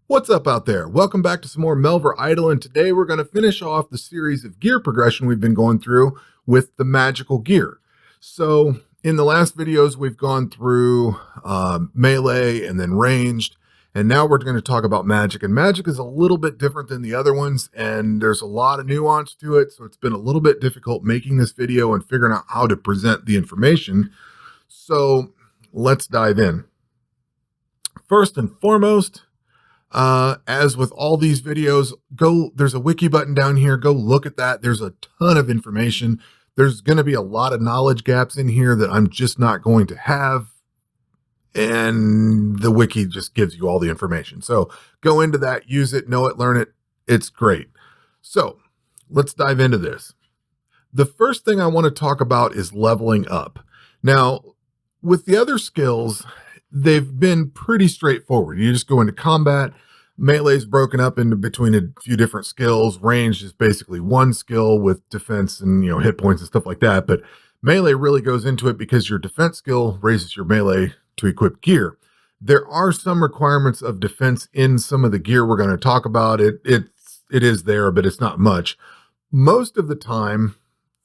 What's up out there? Welcome back to some more Melvor Idle, and today we're going to finish off the series of gear progression we've been going through with the magical gear. So in the last videos, we've gone through melee and then ranged, and now we're going to talk about magic. And magic is a little bit different than the other ones, and there's a lot of nuance to it, so it's been a little bit difficult making this video and figuring out how to present the information. So let's dive in. First and foremost, as with all these videos, there's a wiki button down here. Go look at that. There's a ton of information. There's going to be a lot of knowledge gaps in here that I'm just not going to have. And the wiki just gives you all the information. So go into that, use it, know it, learn it. It's great. So let's dive into this. The first thing I want to talk about is leveling up. Now, with the other skills, they've been pretty straightforward. You just go into combat. Melee is broken up into between a few different skills. Range is basically one skill with defense and hit points and stuff like that. But melee really goes into it because your defense skill raises your melee to equip gear. There are some requirements of defense in some of the gear we're going to talk about. It is there, but it's not much. Most of the time,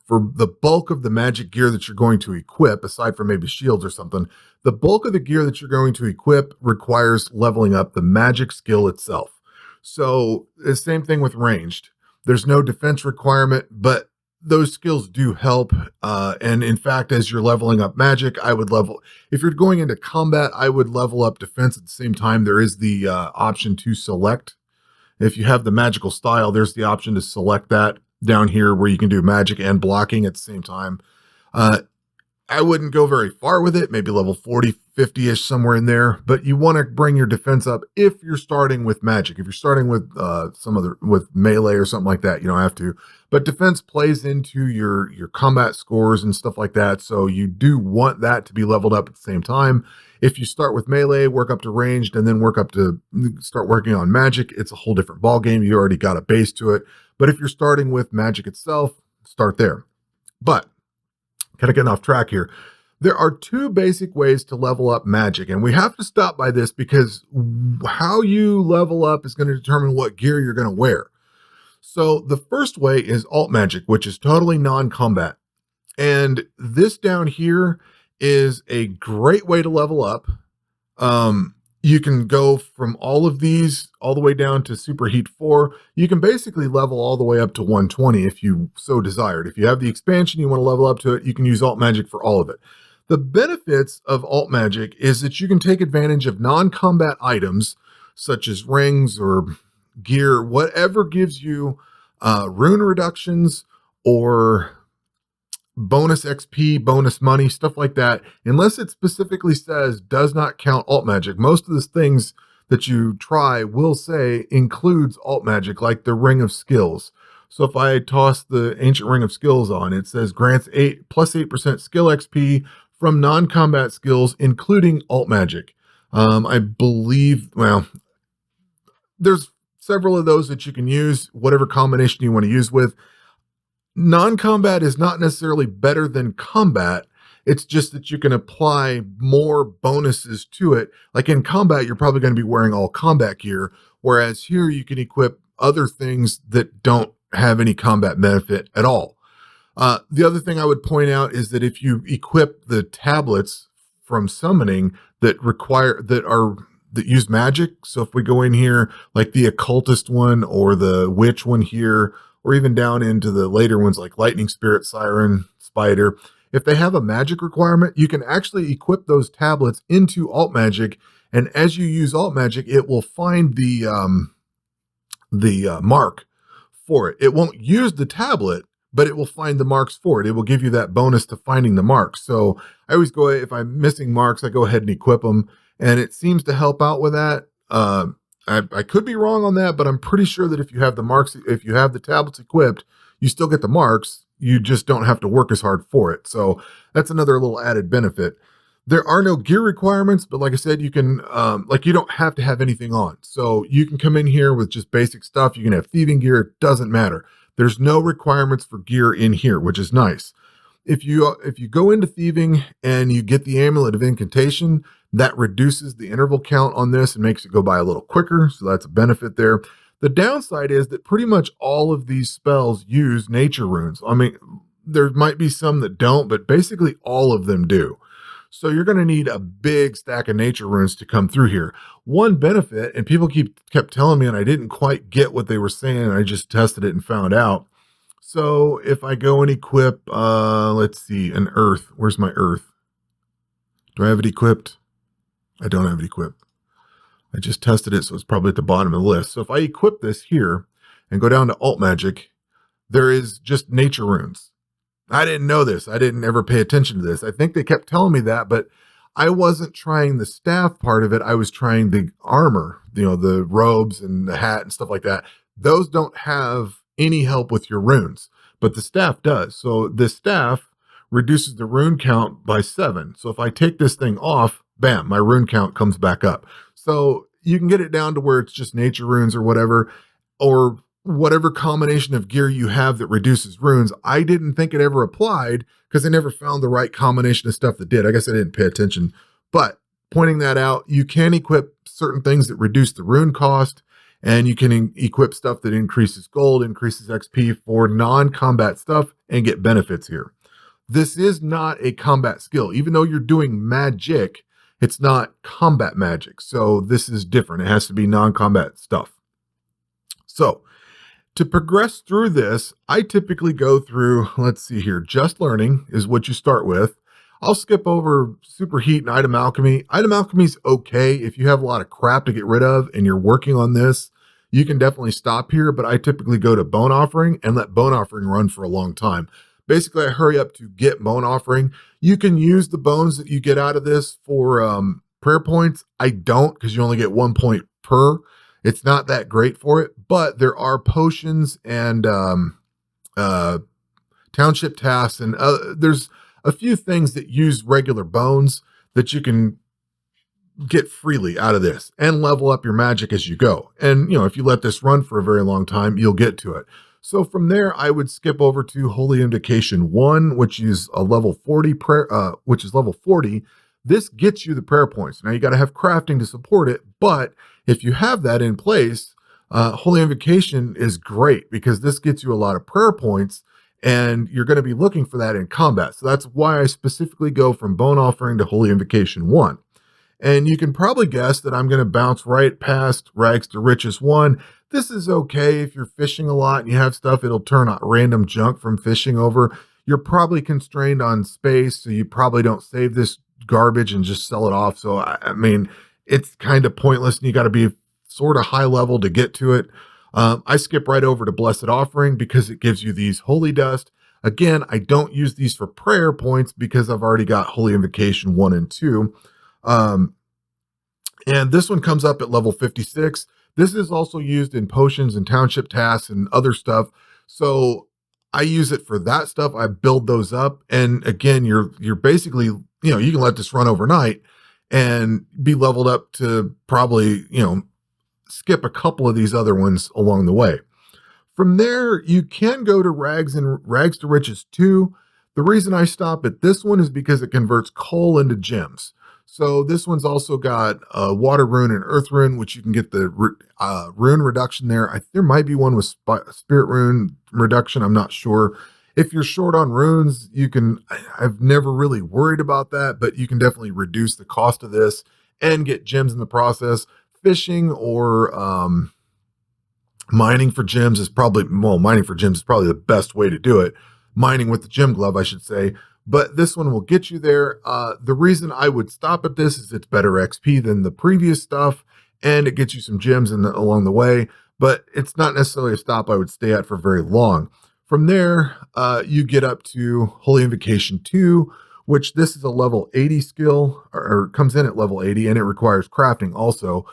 for the bulk of the magic gear that you're going to equip, aside from maybe shields or something, the bulk of the gear that you're going to equip requires leveling up the magic skill itself. So the same thing with ranged. There's no defense requirement, but those skills do help. And in fact, as you're leveling up magic, if you're going into combat, I would level up defense at the same time. There is the option to select. If you have the magical style, there's the option to select that down here where you can do magic and blocking at the same time. I wouldn't go very far with it, maybe level 40, 50-ish, somewhere in there, but you want to bring your defense up if you're starting with magic. If you're starting with with melee or something like that, you don't have to. But defense plays into your combat scores and stuff like that, so you do want that to be leveled up at the same time. If you start with melee, work up to ranged, and then start working on magic, it's a whole different ballgame. You already got a base to it. But if you're starting with magic itself, start there. But kind of getting off track here. There are two basic ways to level up magic, and we have to stop by this because how you level up is going to determine what gear you're going to wear. So the first way is alt magic, which is totally non-combat. And this down here is a great way to level up. You can go from all of these all the way down to Superheat 4. You can basically level all the way up to 120 if you so desired. If you have the expansion, you want to level up to it, you can use alt magic for all of it. The benefits of alt magic is that you can take advantage of non-combat items such as rings or gear, whatever gives you rune reductions or bonus XP, bonus money, stuff like that, unless it specifically says does not count alt magic. Most of the things that you try will say includes alt magic, like the Ring of Skills. So if I toss the Ancient Ring of Skills on, it says grants plus 8% skill XP from non-combat skills, including alt magic. I believe, well, there's several of those that you can use, whatever combination you want to use with. Non-combat is not necessarily better than combat. It's just that you can apply more bonuses to it. Like in combat, you're probably going to be wearing all combat gear, whereas here you can equip other things that don't have any combat benefit at all. The other thing I would point out is that if you equip the tablets from summoning that use magic, so if we go in here, like the occultist one or the witch one here, or even down into the later ones like Lightning Spirit, Siren, Spider. If they have a magic requirement, you can actually equip those tablets into alt magic, and as you use alt magic, it will find the mark for it. It won't use the tablet, but it will find the marks for it. It will give you that bonus to finding the marks. So I always go, if I'm missing marks, I go ahead and equip them, and it seems to help out with that. I could be wrong on that, but I'm pretty sure that if you have the marks, if you have the tablets equipped, you still get the marks. You just don't have to work as hard for it. So that's another little added benefit. There are no gear requirements, but like I said, you can, you don't have to have anything on. So you can come in here with just basic stuff. You can have thieving gear. It doesn't matter. There's no requirements for gear in here, which is nice. If you go into thieving and you get the Amulet of Incantation, That reduces the interval count on this and makes it go by a little quicker. So that's a benefit there. The downside is that pretty much all of these spells use nature runes. I mean, there might be some that don't, but basically all of them do. So you're going to need a big stack of nature runes to come through here. One benefit, and people kept telling me, and I didn't quite get what they were saying. I just tested it and found out. So if I go and equip, let's see, an earth. Where's my earth? Do I have it equipped? I don't have it equipped. I just tested it, so it's probably at the bottom of the list. So if I equip this here and go down to alt magic, there is just nature runes. I didn't know this. I didn't ever pay attention to this. I think they kept telling me that, but I wasn't trying the staff part of it. I was trying the armor, the robes and the hat and stuff like that. Those don't have any help with your runes, but the staff does. So the staff reduces the rune count by 7. So if I take this thing off, bam, my rune count comes back up. So you can get it down to where it's just nature runes or whatever combination of gear you have that reduces runes. I didn't think it ever applied because I never found the right combination of stuff that did. I guess I didn't pay attention. But pointing that out, you can equip certain things that reduce the rune cost, and you can equip stuff that increases gold, increases XP for non-combat stuff, and get benefits here. This is not a combat skill. Even though you're doing magic, it's not combat magic. So this is different. It has to be non-combat stuff. So to progress through this, I typically go through, let's see here, just learning is what you start with. I'll skip over superheat and item alchemy. Item alchemy is okay if you have a lot of crap to get rid of and you're working on this. You can definitely stop here, but I typically go to bone offering and let bone offering run for a long time. Basically, I hurry up to get bone offering. You can use the bones that you get out of this for prayer points. I don't, because you only get 1 point per. It's not that great for it, but there are potions and township tasks, and there's a few things that use regular bones that you can get freely out of this and level up your magic as you go. And, if you let this run for a very long time, you'll get to it. So from there, I would skip over to Holy Invocation 1, which is a level 40 prayer, which is level 40. This gets you the prayer points. Now you got to have crafting to support it, but if you have that in place, Holy Invocation is great because this gets you a lot of prayer points, and you're going to be looking for that in combat. So that's why I specifically go from Bone Offering to Holy Invocation 1. And you can probably guess that I'm going to bounce right past Rags to Riches 1. This is okay if you're fishing a lot and you have stuff, it'll turn out random junk from fishing over. You're probably constrained on space, so you probably don't save this garbage and just sell it off. So, I mean, it's kind of pointless, and you got to be sort of high level to get to it. I skip right over to Blessed Offering because it gives you these Holy Dust. Again, I don't use these for prayer points because I've already got Holy Invocation 1 and 2. And this one comes up at level 56. This is also used in potions and township tasks and other stuff. So I use it for that stuff. I build those up. And again, you're basically, you can let this run overnight and be leveled up to probably, skip a couple of these other ones along the way. From there, you can go to Rags to Riches 2. The reason I stop at this one is because it converts coal into gems. So this one's also got water rune and earth rune, which you can get the rune reduction there. There might be one with spirit rune reduction. I'm not sure. If you're short on runes, I've never really worried about that, but you can definitely reduce the cost of this and get gems in the process. Fishing or mining for gems is probably the best way to do it. Mining with the gem glove, I should say. But this one will get you there. The reason I would stop at this is it's better XP than the previous stuff, and it gets you some gems along the way, but it's not necessarily a stop I would stay at for very long. From there, you get up to Holy Invocation 2, which this is a level 80 skill, or comes in at level 80, and it requires crafting also.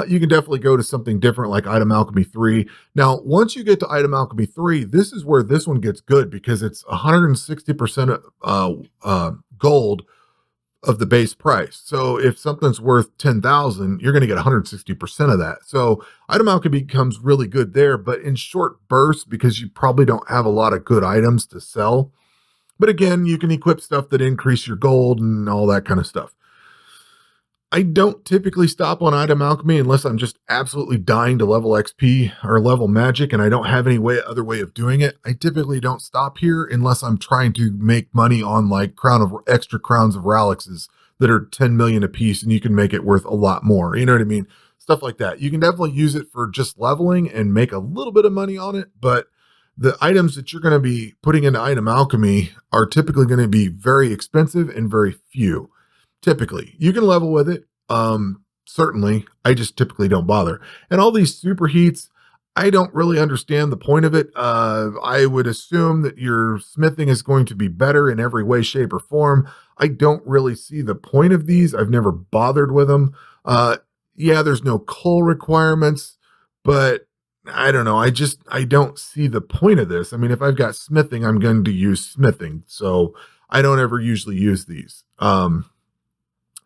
You can definitely go to something different like Item Alchemy 3. Now, once you get to Item Alchemy 3, this is where this one gets good because it's 160% gold of the base price. So if something's worth 10,000, you're going to get 160% of that. So Item Alchemy becomes really good there, but in short bursts because you probably don't have a lot of good items to sell. But again, you can equip stuff that increase your gold and all that kind of stuff. I don't typically stop on item alchemy unless I'm just absolutely dying to level XP or level magic and I don't have any other way of doing it. I typically don't stop here unless I'm trying to make money on like extra crowns of Ralixes that are 10 million a piece and you can make it worth a lot more. You know what I mean? Stuff like that. You can definitely use it for just leveling and make a little bit of money on it, but the items that you're going to be putting into item alchemy are typically going to be very expensive and very few. Typically, you can level with it. Certainly, I just typically don't bother. And all these superheats, I don't really understand the point of it. I would assume that your smithing is going to be better in every way, shape, or form. I don't really see the point of these. I've never bothered with them. Yeah, there's no coal requirements, but I don't know. I don't see the point of this. I mean, if I've got smithing, I'm going to use smithing. So I don't ever usually use these.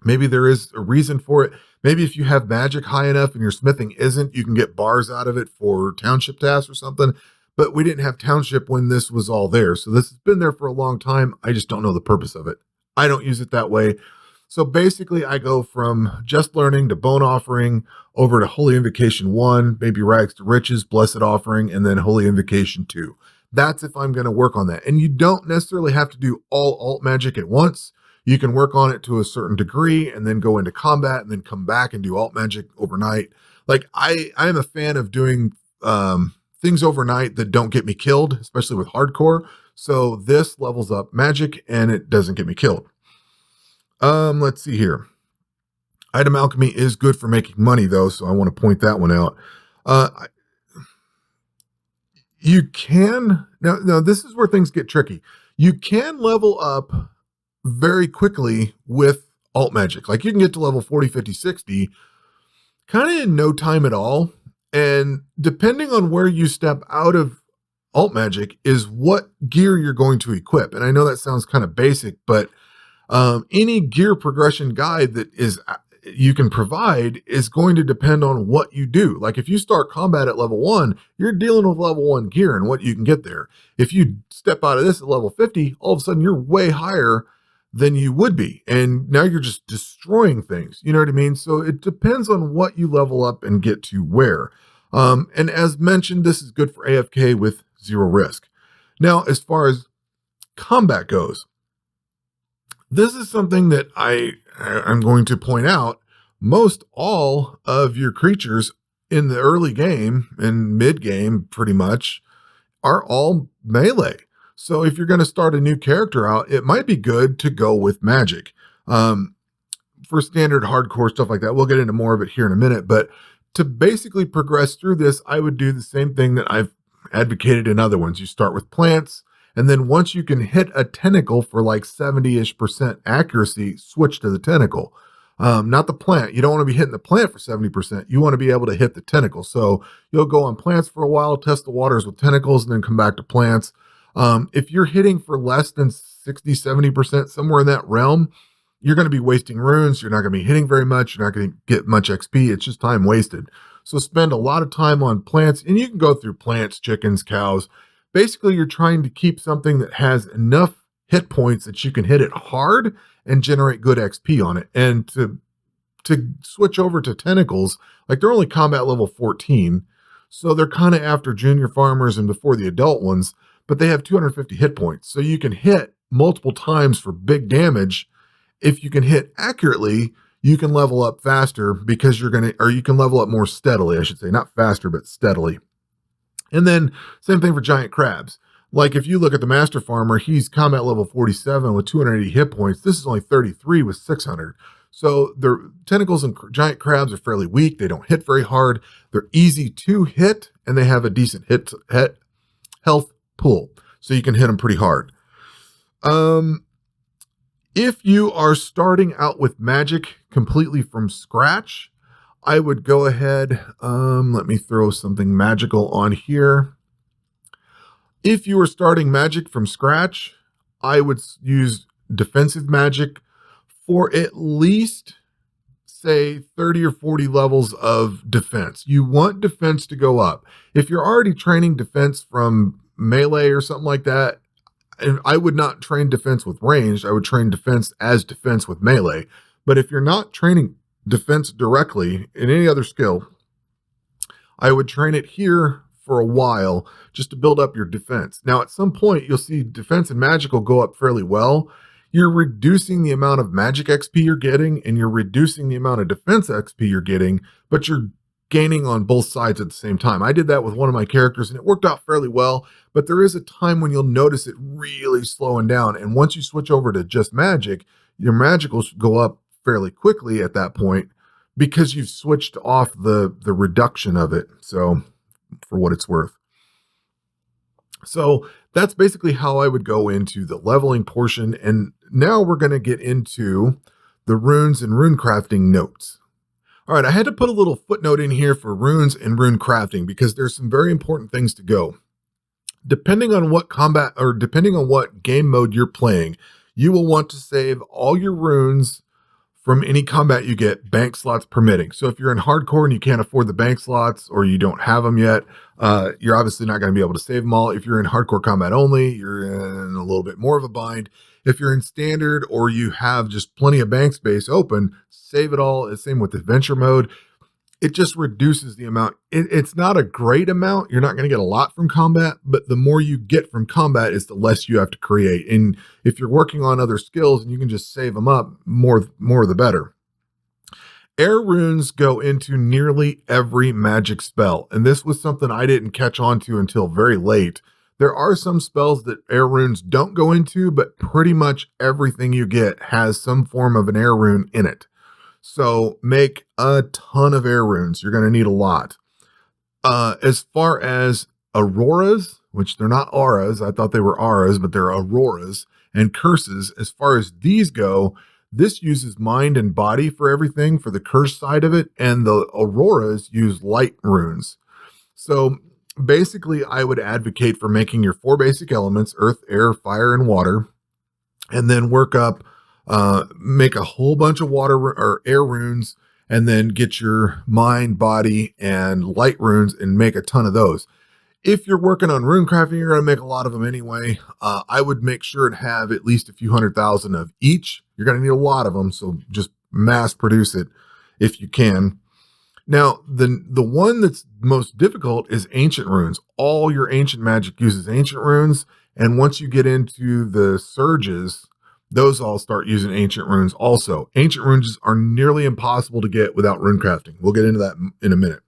Maybe there is a reason for it. Maybe if you have magic high enough and your smithing isn't, you can get bars out of it for township tasks or something. But we didn't have township when this was all there. So this has been there for a long time. I just don't know the purpose of it. I don't use it that way. So basically I go from just learning to bone offering over to Holy Invocation 1, Baby Rags to Riches, Blessed Offering, and then Holy Invocation 2. That's if I'm going to work on that. And you don't necessarily have to do all alt magic at once. You can work on it to a certain degree and then go into combat and then come back and do alt magic overnight. Like I am a fan of doing things overnight that don't get me killed, especially with hardcore. So this levels up magic and it doesn't get me killed. Let's see here. Item alchemy is good for making money though, so I want to point that one out. You can, now this is where things get tricky. You can level up very quickly with alt magic. Like you can get to level 40, 50, 60 kind of in no time at all. And depending on where you step out of alt magic is what gear you're going to equip. And I know that sounds kind of basic, but any gear progression guide that you can provide is going to depend on what you do. Like if you start combat at level 1, you're dealing with level 1 gear and what you can get there. If you step out of this at level 50, all of a sudden you're way higher than you would be. And now you're just destroying things. You know what I mean? So it depends on what you level up and get to where. And as mentioned, this is good for AFK with 0 risk. Now, as far as combat goes, this is something that I'm going to point out. Most all of your creatures in the early game and mid game pretty much are all melee. So if you're going to start a new character out, it might be good to go with magic. For standard hardcore stuff like that, we'll get into more of it here in a minute, but to basically progress through this, I would do the same thing that I've advocated in other ones. You start with plants, and then once you can hit a tentacle for like 70-ish% accuracy, switch to the tentacle. Not the plant. You don't want to be hitting the plant for 70%. You want to be able to hit the tentacle. So you'll go on plants for a while, test the waters with tentacles, and then come back to plants. If you're hitting for less than 60, 70%, somewhere in that realm, you're going to be wasting runes. You're not going to be hitting very much. You're not going to get much XP. It's just time wasted. So spend a lot of time on plants, and you can go through plants, chickens, cows. Basically, you're trying to keep something that has enough hit points that you can hit it hard and generate good XP on it. And to switch over to tentacles, like they're only combat level 14, so they're kind of after junior farmers and before the adult ones, but they have 250 hit points. So you can hit multiple times for big damage. If you can hit accurately, you can level up faster because you can level up more steadily, I should say, not faster, but steadily. And then same thing for giant crabs. Like if you look at the master farmer, he's combat level 47 with 280 hit points. This is only 33 with 600. So the tentacles and giant crabs are fairly weak. They don't hit very hard. They're easy to hit, and they have a decent health pool. So you can hit them pretty hard. If you are starting out with magic completely from scratch, I would go ahead, let me throw something magical on here. If you are starting magic from scratch, I would use defensive magic for at least, say, 30 or 40 levels of defense. You want defense to go up. If you're already training defense from melee or something like that, and I would not train defense with ranged, I would train defense as defense with melee. But if you're not training defense directly in any other skill, I would train it here for a while just to build up your defense. Now, at some point, you'll see defense and magical go up fairly well. You're reducing the amount of magic XP you're getting, and you're reducing the amount of defense XP you're getting, but you're gaining on both sides at the same time. I did that with one of my characters, and it worked out fairly well, but there is a time when you'll notice it really slowing down. And once you switch over to just magic, your magicals go up fairly quickly at that point because you've switched off the reduction of it. So for what it's worth. So that's basically how I would go into the leveling portion. And now we're going to get into the runes and rune crafting notes. All right, I had to put a little footnote in here for runes and rune crafting because there's some very important things to go. Depending on what combat or depending on what game mode you're playing, you will want to save all your runes from any combat you get, bank slots permitting. So if you're in hardcore and you can't afford the bank slots or you don't have them yet, you're obviously not going to be able to save them all. If you're in hardcore combat only, you're in a little bit more of a bind. If you're in standard or you have just plenty of bank space open, save it all. Same with adventure mode. It just reduces the amount. It's not a great amount. You're not going to get a lot from combat, but the more you get from combat is the less you have to create. And if you're working on other skills and you can just save them up, more the better. Air runes go into nearly every magic spell. And this was something I didn't catch on to until very late. There are some spells that air runes don't go into, but pretty much everything you get has some form of an air rune in it. So make a ton of air runes. You're going to need a lot. As far as auroras, which they're not auras, I thought they were auras, but they're auroras, and curses, as far as these go, this uses mind and body for everything for the curse side of it, and the auroras use light runes. So basically, I would advocate for making your 4 basic elements, earth, air, fire, and water, and then work up make a whole bunch of water or air runes, and then get your mind, body, and light runes and make a ton of those. If you're working on rune crafting, you're going to make a lot of them anyway. I would make sure to have at least a few 100,000 of each. You're going to need a lot of them, so just mass produce it if you can. Now, the one that's most difficult is ancient runes. All your ancient magic uses ancient runes, and once you get into the surges, those all start using ancient runes also. Ancient runes are nearly impossible to get without rune crafting. We'll get into that in a minute.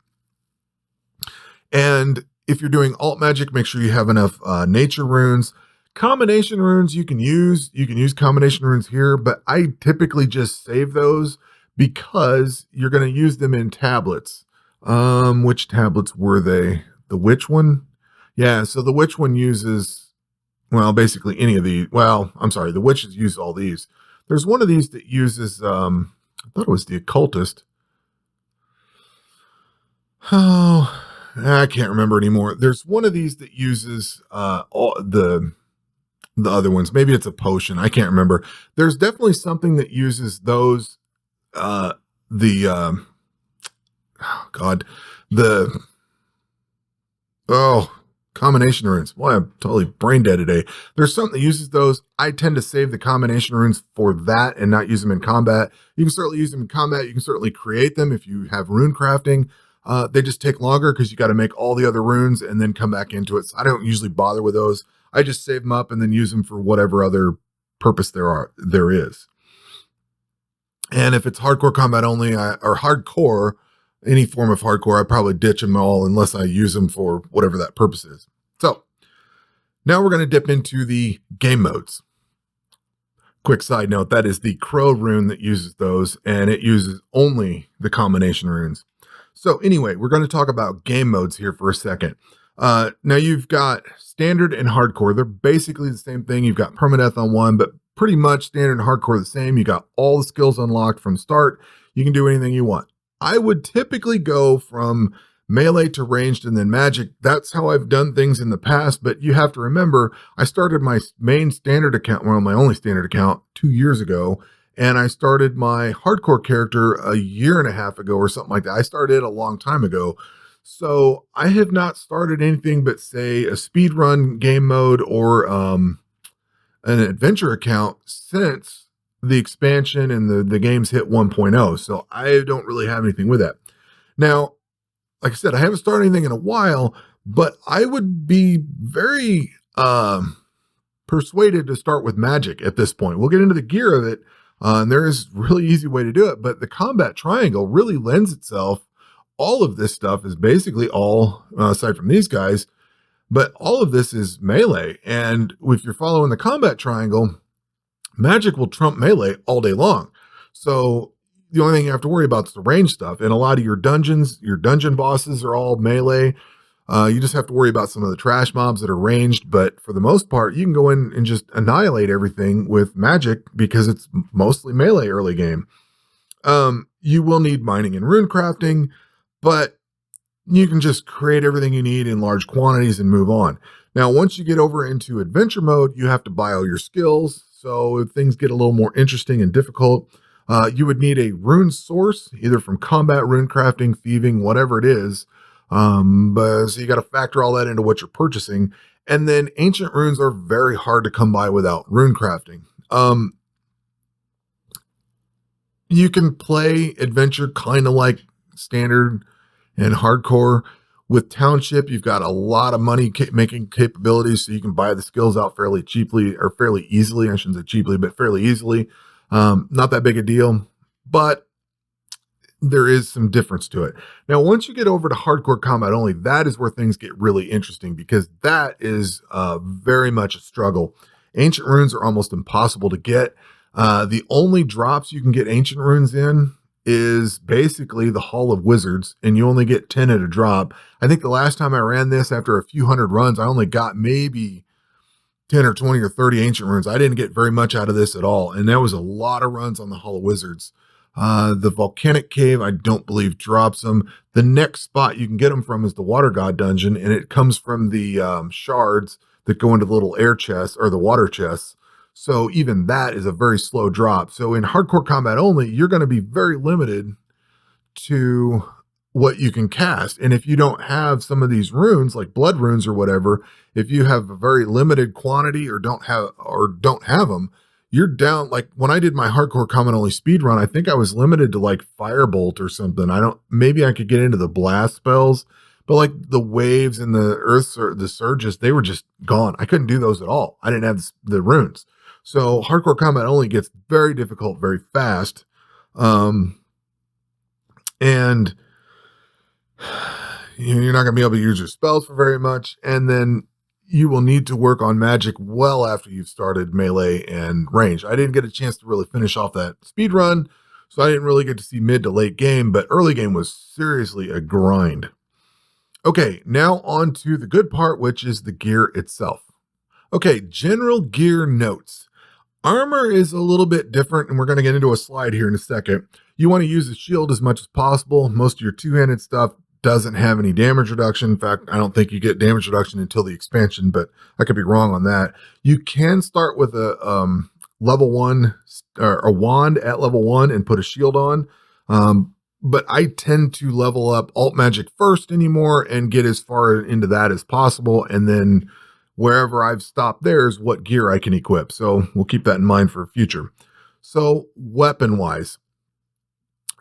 And if you're doing alt magic, make sure you have enough nature runes. Combination runes you can use. You can use combination runes here, but I typically just save those because you're going to use them in tablets. Which tablets were they? The witch one? Yeah, so the witch one uses... well, basically any of these. Well, I'm sorry, the witches use all these. There's one of these that uses, I thought it was the occultist. Oh, I can't remember anymore. There's one of these that uses all the other ones. Maybe it's a potion. I can't remember. There's definitely something that uses those, oh God, combination runes. Boy, I'm totally brain dead today. There's something that uses those. I tend to save the combination runes for that and not use them in combat. You can certainly use them in combat. You can certainly create them if you have rune crafting. They just take longer because you got to make all the other runes and then come back into it. So I don't usually bother with those. I just save them up and then use them for whatever other purpose there is. And if it's hardcore combat only, or hardcore, any form of hardcore, I probably ditch them all unless I use them for whatever that purpose is. So now we're going to dip into the game modes. Quick side note, that is the crow rune that uses those, and it uses only the combination runes. So anyway, we're going to talk about game modes here for a second. Now you've got standard and hardcore. They're basically the same thing. You've got permadeath on one, but pretty much standard and hardcore are the same. You got all the skills unlocked from start. You can do anything you want. I would typically go from melee to ranged and then magic. That's how I've done things in the past, but you have to remember, I started my main standard account, well, my only standard account 2 years ago, and I started my hardcore character a year and a half ago or something like that. I started a long time ago. So I have not started anything but, say, a speedrun game mode or an adventure account since the expansion and the games hit 1.0. So I don't really have anything with that. Now, like I said, I haven't started anything in a while, but I would be very persuaded to start with magic at this point. We'll get into the gear of it, and there is really easy way to do it, but the combat triangle really lends itself. All of this stuff is basically all, aside from these guys, but all of this is melee. And if you're following the combat triangle, magic will trump melee all day long. So the only thing you have to worry about is the range stuff. And a lot of your dungeon bosses are all melee. You just have to worry about some of the trash mobs that are ranged. But for the most part, you can go in and just annihilate everything with magic because it's mostly melee early game. You will need mining and rune crafting, but you can just create everything you need in large quantities and move on. Now, once you get over into adventure mode, you have to buy all your skills. So if things get a little more interesting and difficult, you would need a rune source, either from combat, rune crafting, thieving, whatever it is. But so you got to factor all that into what you're purchasing. And then ancient runes are very hard to come by without rune crafting. You can play adventure kind of like standard and hardcore. With Township, you've got a lot of money making capabilities, so you can buy the skills out fairly cheaply, or fairly easily. I shouldn't say cheaply, but fairly easily. Not that big a deal, but there is some difference to it. Now, once you get over to hardcore combat only, that is where things get really interesting, because that is very much a struggle. Ancient runes are almost impossible to get. The only drops you can get ancient runes in is basically the Hall of Wizards, and you only get 10 at a drop. I think the last time I ran this, after a few hundred runs, I only got maybe 10 or 20 or 30 ancient runes. I didn't get very much out of this at all, and there was a lot of runs on the Hall of Wizards. The Volcanic Cave, I don't believe drops them. The next spot you can get them from is the Water God Dungeon, and it comes from the shards that go into the little air chests, or the water chests. So even that is a very slow drop. So in hardcore combat only, you're going to be very limited to what you can cast. And if you don't have some of these runes, like blood runes or whatever, if you have a very limited quantity or don't have them, you're down. Like when I did my hardcore combat only speed run, I think I was limited to like Firebolt or something. Maybe I could get into the blast spells, but like the waves and the earth or the surges, they were just gone. I couldn't do those at all. I didn't have the runes. So hardcore combat only gets very difficult very fast. And you're not going to be able to use your spells for very much. And then you will need to work on magic well after you've started melee and range. I didn't get a chance to really finish off that speed run, so I didn't really get to see mid to late game, but early game was seriously a grind. Okay, now on to the good part, which is the gear itself. Okay, general gear notes. Armor is a little bit different, and we're going to get into a slide here in a second. You want to use a shield as much as possible. Most of your two-handed stuff doesn't have any damage reduction. In fact, I don't think you get damage reduction until the expansion, but I could be wrong on that. You can start with a level 1 or a wand at level 1 and put a shield on. But I tend to level up alt magic first anymore and get as far into that as possible, and then wherever I've stopped there is what gear I can equip. So we'll keep that in mind for future. So weapon wise,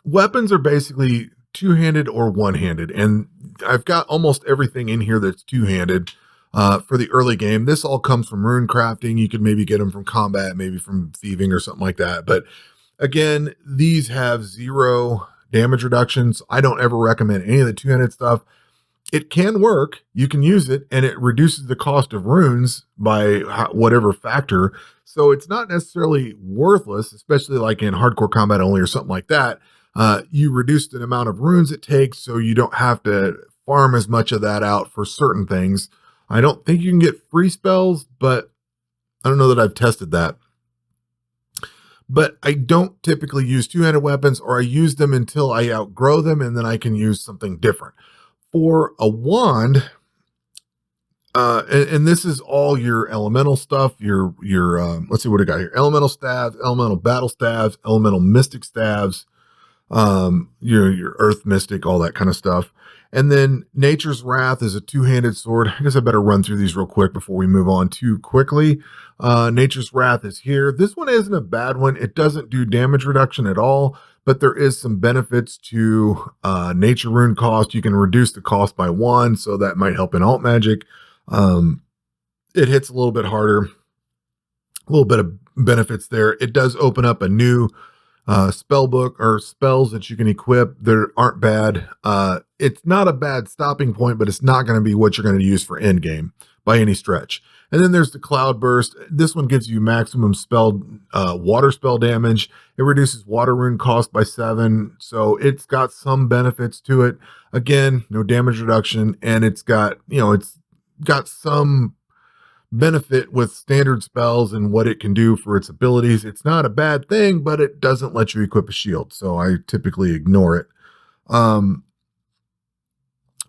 weapons are basically two-handed or one-handed. And I've got almost everything in here that's two-handed for the early game. This all comes from rune crafting. You could maybe get them from combat, maybe from thieving or something like that. But again, these have 0 damage reductions. I don't ever recommend any of the two-handed stuff. It can work. You can use it, and it reduces the cost of runes by whatever factor. So it's not necessarily worthless, especially like in hardcore combat only or something like that. You reduce the amount of runes it takes, so you don't have to farm as much of that out for certain things. I don't think you can get free spells, but I don't know that I've tested that. But I don't typically use two-handed weapons, or I use them until I outgrow them, and then I can use something different. For a wand, and this is all your elemental stuff, your let's see what I got here. Elemental staves, elemental battle staves, elemental mystic staves, your earth mystic, all that kind of stuff. And then Nature's Wrath is a two-handed sword. I guess I better run through these real quick before we move on too quickly. Nature's Wrath is here. This one isn't a bad one. It doesn't do damage reduction at all, but there is some benefits to nature rune cost. You can reduce the cost by 1, so that might help in alt magic. It hits a little bit harder, a little bit of benefits there. It does open up a new spell book or spells that you can equip that aren't bad. It's not a bad stopping point, but it's not going to be what you're going to use for end game by any stretch. And then there's the Cloud Burst. This one gives you maximum spell water spell damage. It reduces water rune cost by 7, so it's got some benefits to it. Again, no damage reduction, and it's got some benefit with standard spells and what it can do for its abilities. It's not a bad thing, but it doesn't let you equip a shield, so I typically ignore it.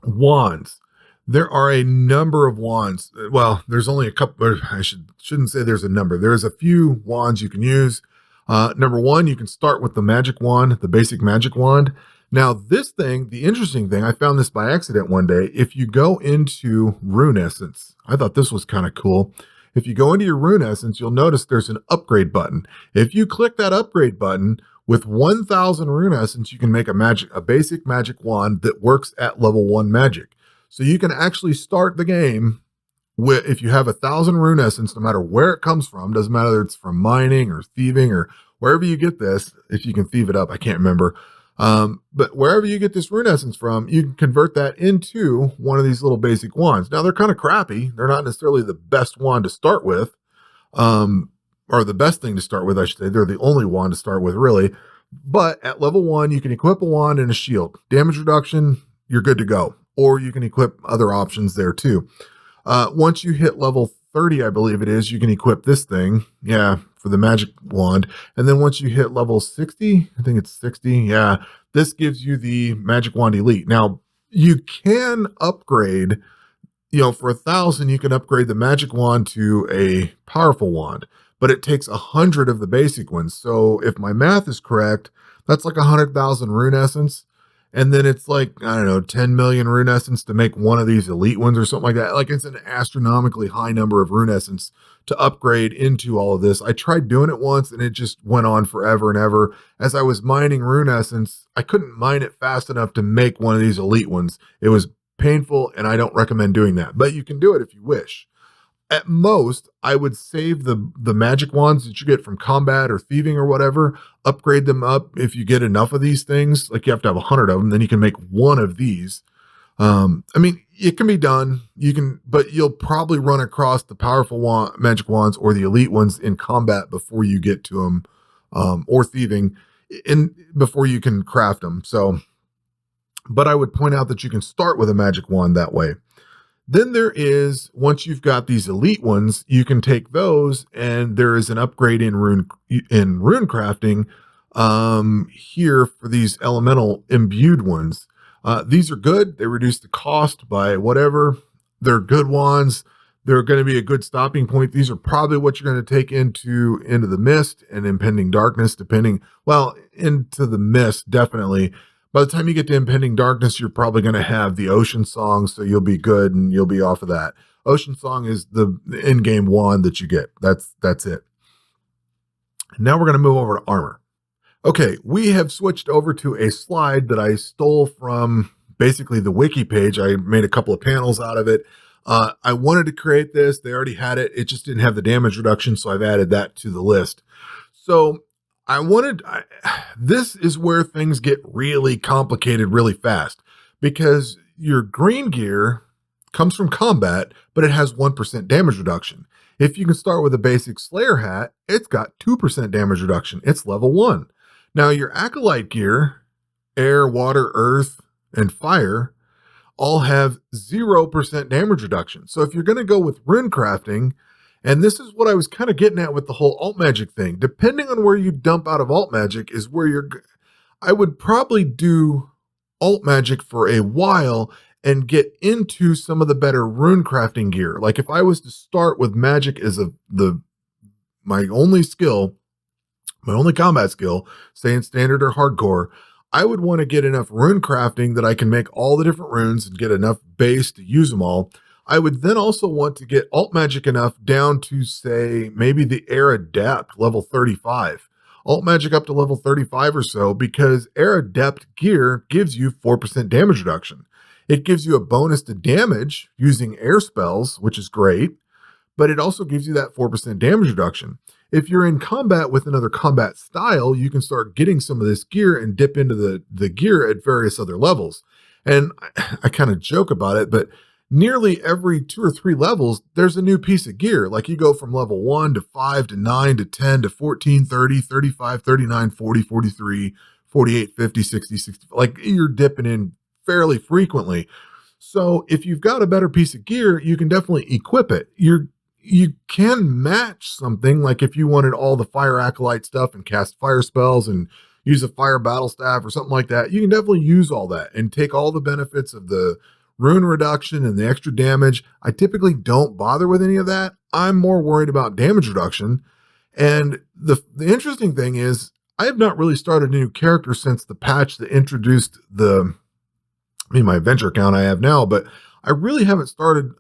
Wands. There are a number of wands. Well, there's only a couple. I shouldn't say there's a number. There's a few wands you can use. Number 1, you can start with the magic wand, the basic magic wand. Now, this thing, the interesting thing, I found this by accident one day. If you go into Rune Essence, I thought this was kind of cool. If you go into your Rune Essence, you'll notice there's an upgrade button. If you click that upgrade button, with 1,000 Rune Essence, you can make a basic magic wand that works at level 1 magic. So you can actually start the game with, if you have 1,000 Rune Essence, no matter where it comes from, doesn't matter if it's from mining or thieving or wherever you get this, if you can thieve it up, I can't remember. But wherever you get this Rune Essence from, you can convert that into one of these little basic wands. Now, they're kind of crappy. They're not necessarily the best wand to start with, or the best thing to start with, I should say. They're the only wand to start with, really. But at level 1, you can equip a wand and a shield. Damage reduction, you're good to go. Or you can equip other options there too. Once you hit level 30, I believe it is, you can equip this thing. Yeah, for the magic wand. And then once you hit level 60, I think it's 60. Yeah, this gives you the magic wand elite. Now, you can upgrade, for 1,000, you can upgrade the magic wand to a powerful wand, but it takes 100 of the basic ones. So if my math is correct, that's like 100,000 Rune Essence. And then it's like, I don't know, 10 million Rune Essence to make one of these elite ones or something like that. Like, it's an astronomically high number of Rune Essence to upgrade into all of this. I tried doing it once and it just went on forever and ever. As I was mining Rune Essence, I couldn't mine it fast enough to make one of these elite ones. It was painful, and I don't recommend doing that, but you can do it if you wish. At most, I would save the magic wands that you get from combat or thieving or whatever, upgrade them up if you get enough of these things. Like, you have to have 100 of them, then you can make one of these. It can be done. But you'll probably run across the powerful magic wands or the elite ones in combat before you get to them, or thieving, before you can craft them. So, but I would point out that you can start with a magic wand that way. Then there is, once you've got these elite ones, you can take those, and there is an upgrade in rune crafting here for these elemental imbued ones. These are good. They reduce the cost by whatever. They're good wands. They're going to be a good stopping point. These are probably what you're going to take into the mist and impending darkness, into the mist, definitely. By the time you get to Impending Darkness, you're probably going to have the Ocean Song, so you'll be good and you'll be off of that. Ocean Song is the in-game wand that you get. That's it. Now we're going to move over to armor. Okay, we have switched over to a slide that I stole from basically the wiki page. I made a couple of panels out of it. I wanted to create this. They already had it. It just didn't have the damage reduction, so I've added that to the list. So this is where things get really complicated really fast, because your green gear comes from combat, but it has 1% damage reduction. If you can start with a basic Slayer hat, it's got 2% damage reduction. It's level 1. Now, your Acolyte gear, air, water, earth, and fire, all have 0% damage reduction. So if you're going to go with Rune Crafting, and this is what I was kind of getting at with the whole alt magic thing. Depending on where you dump out of alt magic is where I would probably do alt magic for a while and get into some of the better rune crafting gear. Like, if I was to start with magic as my only skill, my only combat skill, say in standard or hardcore, I would want to get enough rune crafting that I can make all the different runes and get enough base to use them all. I would then also want to get alt magic enough down to, say, maybe the Air Adept level 35. Alt magic up to level 35 or so, because Air Adept gear gives you 4% damage reduction. It gives you a bonus to damage using air spells, which is great, but it also gives you that 4% damage reduction. If you're in combat with another combat style, you can start getting some of this gear and dip into the gear at various other levels. And I kind of joke about it, but nearly every 2 or 3 levels, there's a new piece of gear. Like you go from level 1 to 5 to 9 to 10 to 14, 30, 35, 39, 40, 43, 48, 50, 60, 60. Like you're dipping in fairly frequently. So if you've got a better piece of gear, you can definitely equip it. You can match something, like if you wanted all the fire acolyte stuff and cast fire spells and use a fire battle staff or something like that, you can definitely use all that and take all the benefits of the rune reduction and the extra damage. I typically don't bother with any of that. I'm more worried about damage reduction. And the interesting thing is, I have not really started a new character since the patch that introduced my adventure account I have now, but I really haven't started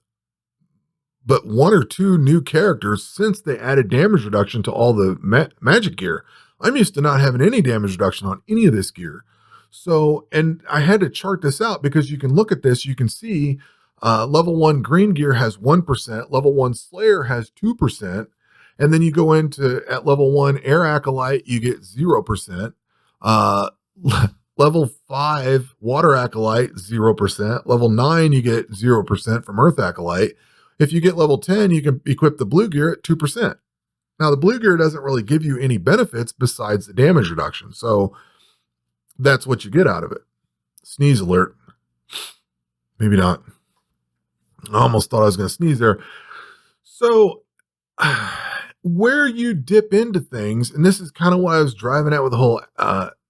but 1 or 2 new characters since they added damage reduction to all the magic gear. I'm used to not having any damage reduction on any of this gear. So, and I had to chart this out because you can look at this, you can see level 1 green gear has 1%, level 1 Slayer has 2%, and then you go into at level 1 Air Acolyte, you get 0%. Level 5 Water Acolyte, 0%. Level 9, you get 0% from Earth Acolyte. If you get level 10, you can equip the blue gear at 2%. Now, the blue gear doesn't really give you any benefits besides the damage reduction. So that's what you get out of it. Sneeze alert. Maybe not. I almost thought I was going to sneeze there. So where you dip into things, and this is kind of what I was driving at with the whole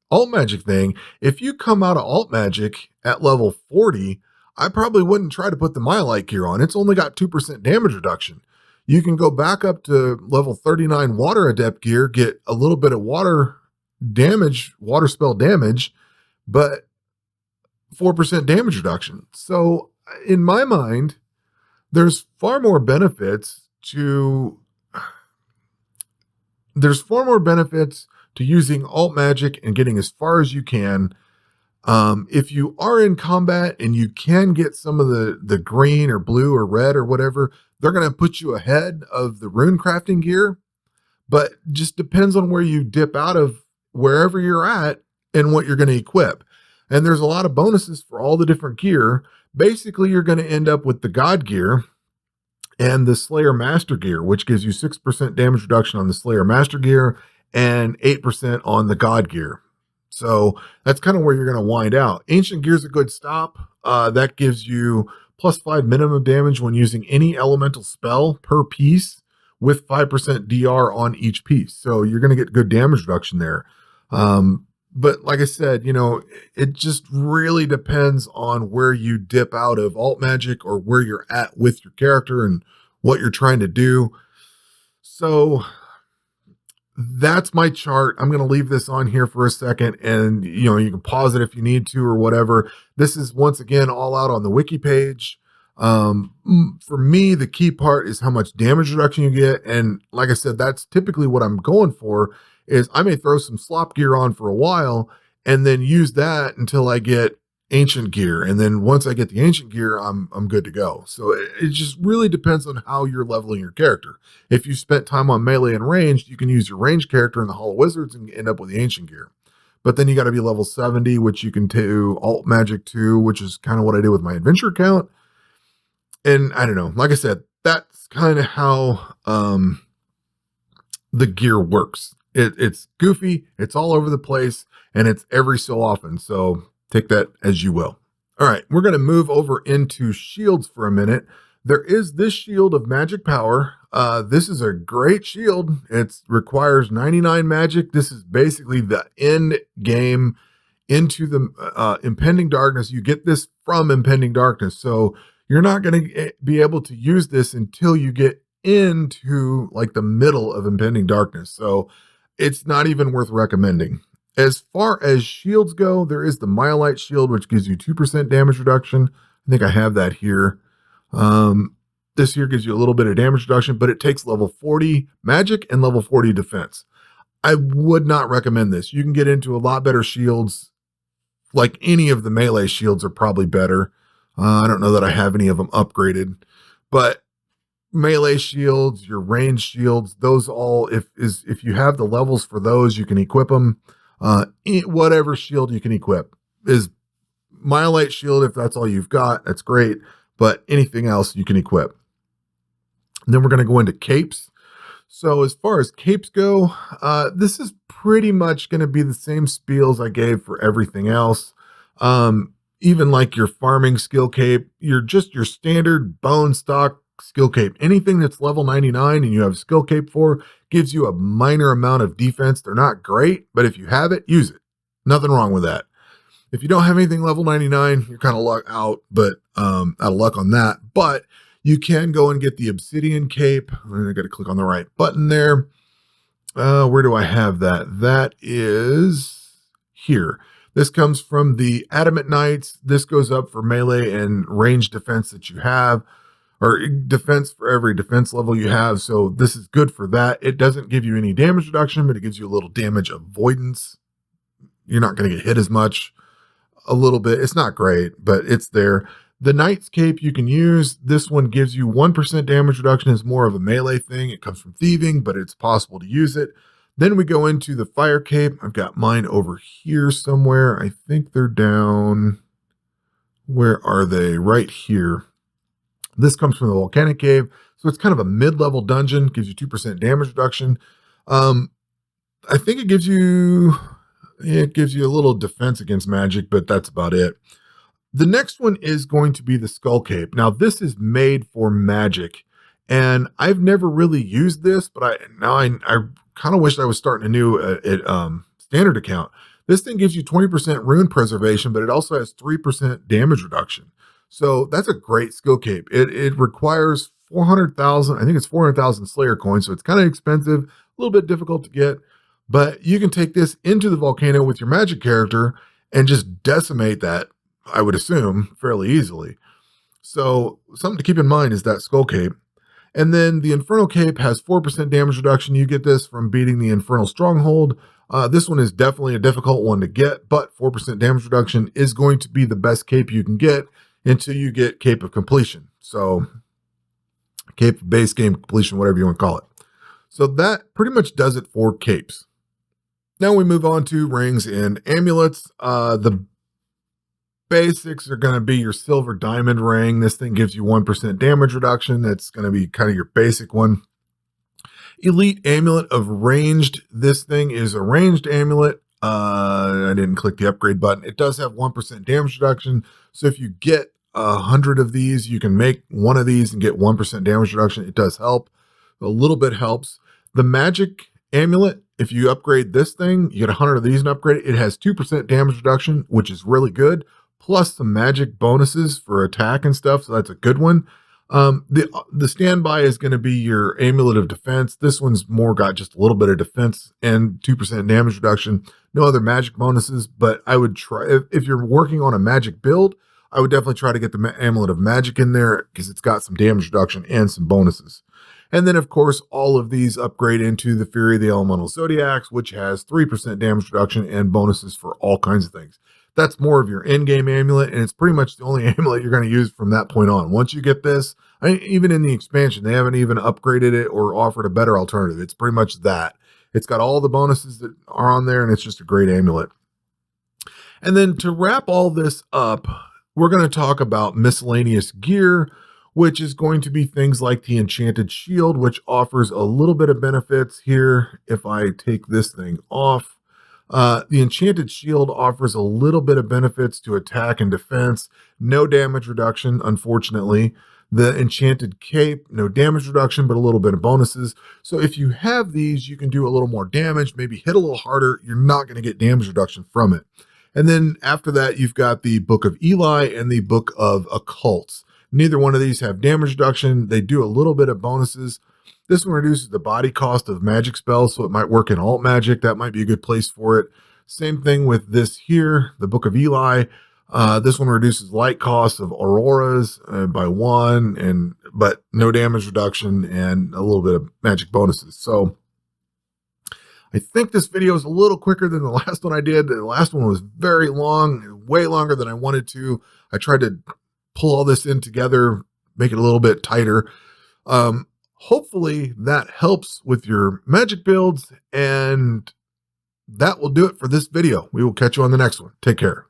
alt magic thing. If you come out of alt magic at level 40, I probably wouldn't try to put the Myelite gear on. It's only got 2% damage reduction. You can go back up to level 39 Water Adept gear, get a little bit of water damage, water spell damage, but 4% damage reduction. So in my mind, there's far more benefits to using alt magic and getting as far as you can. If you are in combat and you can get some of the green or blue or red or whatever, they're going to put you ahead of the rune crafting gear, but just depends on where you dip out of wherever you're at and what you're going to equip. And there's a lot of bonuses for all the different gear. Basically, you're going to end up with the God gear and the Slayer Master gear, which gives you 6% damage reduction on the Slayer Master gear and 8% on the God gear. So that's kind of where you're going to wind out. Ancient gear is a good stop. That gives you +5 minimum damage when using any elemental spell per piece with 5% DR on each piece. So you're going to get good damage reduction there. But like I said, it just really depends on where you dip out of alt magic or where you're at with your character and what you're trying to do. So that's my chart. I'm going to leave this on here for a second, and you can pause it if you need to or whatever. This is once again all out on the wiki page. For me, the key part is how much damage reduction you get. And like I said, that's typically what I'm going for. Is I may throw some slop gear on for a while and then use that until I get ancient gear. And then once I get the ancient gear, I'm good to go. So it just really depends on how you're leveling your character. If you spent time on melee and ranged, you can use your ranged character in the Hall of Wizards and end up with the ancient gear. But then you got to be level 70, which you can do alt magic too, which is kind of what I did with my adventure account. And I don't know, like I said, that's kind of how the gear works. It's goofy, it's all over the place, and it's every so often. So take that as you will. All right, we're going to move over into shields for a minute. There is this shield of magic power. This is a great shield. It requires 99 magic. This is basically the end game into the impending darkness. You get this from impending darkness. So you're not going to be able to use this until you get into like the middle of impending darkness. So it's not even worth recommending. As far as shields go, there is the Myelite shield, which gives you 2% damage reduction. I think I have that here. This here gives you a little bit of damage reduction, but it takes level 40 magic and level 40 defense. I would not recommend this. You can get into a lot better shields. Like any of the melee shields are probably better. I don't know that I have any of them upgraded, but melee shields, your range shields, those all, if you have the levels for those, you can equip them. Whatever shield you can equip is Myelite shield. If that's all you've got, that's great. But anything else you can equip. And then we're going to go into capes. So as far as capes go, this is pretty much going to be the same spiels I gave for everything else. Even like your farming skill cape, your standard bone stock skill cape. Anything that's level 99 and you have skill cape for gives you a minor amount of defense. They're not great, but if you have it, use it. Nothing wrong with that. If you don't have anything level 99, you're kind of out of luck on that. But you can go and get the obsidian cape. I got to click on the right button there. Where do I have that? That is here. This comes from the Adamant Knights. This goes up for melee and range defense that you have, or defense for every defense level you have. So this is good for that. It doesn't give you any damage reduction, but it gives you a little damage avoidance. You're not going to get hit as much. A little bit. It's not great, but it's there. The Knight's Cape you can use. This one gives you 1% damage reduction. It's more of a melee thing. It comes from thieving, but it's possible to use it. Then we go into the Fire Cape. I've got mine over here somewhere. I think they're down. Where are they? Right here. This comes from the Volcanic Cave. So it's kind of a mid-level dungeon. Gives you 2% damage reduction. I think it gives you a little defense against magic, but that's about it. The next one is going to be the Skull Cape. Now, this is made for magic, and I've never really used this, but I kind of wish I was starting a new standard account. This thing gives you 20% rune preservation, but it also has 3% damage reduction. So that's a great skill cape. It requires 400,000. I think it's 400,000 Slayer coins, so it's kind of expensive, a little bit difficult to get. But you can take this into the volcano with your magic character and just decimate that, I would assume, fairly easily. So something to keep in mind is that Skull Cape. And then the Infernal Cape has 4% damage reduction. You get this from beating the Infernal Stronghold. This one is definitely a difficult one to get, but 4% damage reduction is going to be the best cape you can get until you get Cape of Completion. So Cape of Base Game Completion, whatever you want to call it. So that pretty much does it for capes. Now we move on to rings and amulets. The basics are going to be your silver diamond ring. This thing gives you 1% damage reduction. That's going to be kind of your basic one. Elite amulet of ranged. This thing is a ranged amulet. I didn't click the upgrade button. It does have 1% damage reduction. So if you get 100 of these, you can make one of these and get 1% damage reduction. It does help. A little bit helps. The magic amulet, if you upgrade this thing, you get 100 of these and upgrade it. It has 2% damage reduction, which is really good, plus some magic bonuses for attack and stuff. So that's a good one. The standby is going to be your amulet of defense. This one's more got just a little bit of defense and 2% damage reduction. No other magic bonuses, but I would try, if you're working on a magic build, I would definitely try to get the amulet of magic in there because it's got some damage reduction and some bonuses. And then, of course, all of these upgrade into the Fury of the Elemental Zodiacs, which has 3% damage reduction and bonuses for all kinds of things. That's more of your in-game amulet, and it's pretty much the only amulet you're going to use from that point on. Once you get this, even in the expansion, they haven't even upgraded it or offered a better alternative. It's pretty much that. It's got all the bonuses that are on there, and it's just a great amulet. And then to wrap all this up, we're going to talk about miscellaneous gear, which is going to be things like the Enchanted Shield, which offers a little bit of benefits here. If I take this thing off, the Enchanted Shield offers a little bit of benefits to attack and defense. No damage reduction, unfortunately. The Enchanted Cape, no damage reduction, but a little bit of bonuses. So if you have these, you can do a little more damage, maybe hit a little harder. You're not going to get damage reduction from it. And then after that, you've got the Book of Eli and the Book of Occults. Neither one of these have damage reduction. They do a little bit of bonuses. This one reduces the body cost of magic spells, so it might work in alt magic. That might be a good place for it. Same thing with this here, the Book of Eli. This one reduces light costs of auroras by 1, but no damage reduction and a little bit of magic bonuses. So I think this video is a little quicker than the last one I did. The last one was very long, way longer than I wanted to. I tried to pull all this in together, make it a little bit tighter. Hopefully that helps with your magic builds, and that will do it for this video. We will catch you on the next one. Take care.